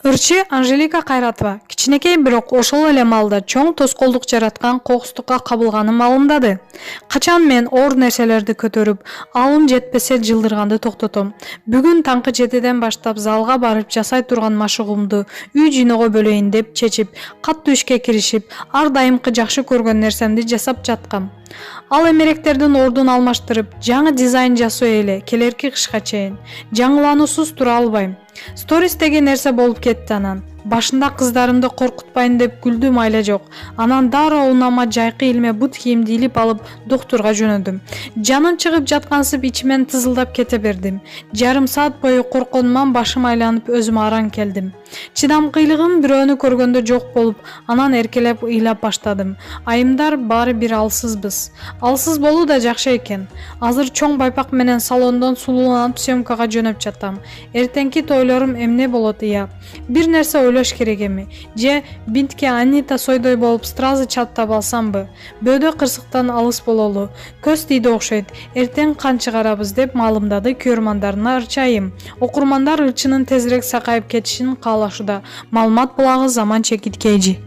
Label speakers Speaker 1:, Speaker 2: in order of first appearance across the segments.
Speaker 1: Ырчы Анжелика Кайратова кичинекей бирок ошол эле маалда чоң тоскоолдук жараткан кокустукка кабылганын маалымдады. Качан мен оор нерселерди көтөрүп, алым жетпесе жылдырганды токтотом. Бүгүн таңкы 7ден баштап залга барып жасай турган машыгымды үй жыйноого бөлөйүн деп чечип, каттуу ишке киришип, ар дайымкы жакшы көргөн нерсемди жасап жаткам. Ал эмеректердин ордун алмаштырып, жаңы дизайн жасоо эле келерки кышка чейин. Жаңылануусуз тура албайм. Стористеги нерсе болуп кетти анан. Башында кыздарымды коркутпайын деп күлдүм, айла жок. Анан дароо унама жайкы илме бут кийимди илип алып доктурга жөнөдүм. Жаным чыгып жаткансып ичимен тызылдап кете бердим. Жарым саат бою корконуман башым айланып өзүмө аран келдим. Чыдамкыйлыгым бирөөнү көргөндө жок болуп, анан эркелеп ыйлап баштадым. Айымдар баары бир алсызбыз. Алсыз болуу да жакшы экен. Азыр чоң байпак менен салондон сулууланып съемкага жөнөп жатам. Эртеңки тойлорум эмне болот ыя? Бир нерсе ойлош керек эми. Же бинтке Анита Сойдой болуп стразы чаттап алсамбы? Бөөдө кырсыктан алыс бололу. Көз тийди окшойт. Эртең кан чыгарабыз деп маалымдады көрөрмандарына Ырчы айым. Окурмандар Ырчынын тезирээк сакайып кетишин каалашууда. Маалымат булагы Заман Чекиткейжи.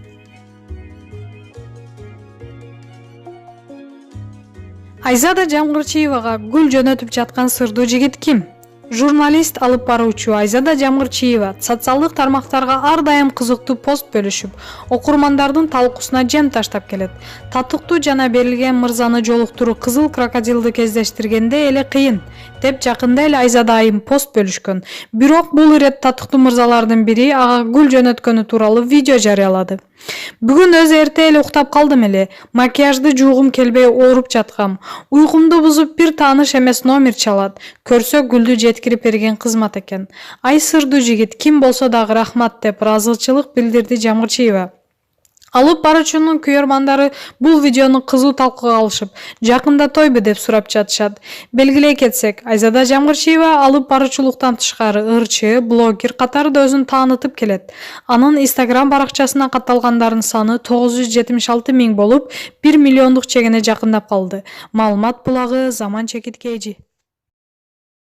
Speaker 1: Айзада Жамгырчиевага гүл жөнөтүп жаткан сырдуу жигит ким? Журналист алып баруучу Айзада Жамгырчиева социалдык тармактарга ар дайым кызыктуу пост бөлүшүп, окурмандардын талкуусуна жем таштап келет. Татыктуу жана берилген мырзаны жолуктуруу кызыл крокодилди кездештиргенде эле кыйын деп жакында эле Айзада айым пост бөлүшкөн. Бирок бул ирет татыктуу мырзалардын бири ага гүл жөнөткөнү тууралуу видео жарыялады. Бүгүн өзү эрте эле уктап калдым эле. Макияжды жуугум келбей ооруп жаткам. Уйкумду бузуп бир тааныш эмес номер чалат. Көрсө гүлдү жеткирип берген кызмат экен. Ай сырдуу жигит, ким болсо дагы рахмат деп ыраазычылык билдирди Жамгырчиева. Алып баруучунун күйөрмандары бул видеону кызуу талкууга алышып, жакында тойбу деп сурап жатышат. Белгилей кетсек, Айзада Жамгырчиева алып баруучулуктан тышкары ырчы, блогер катары да өзүн таанытып келет. Анын Instagram баракчасына катталгандардын саны 976 миң болуп, 1 миллиондук чегине жакындап калды. Маалымат булагы Заман Чекиткейжи.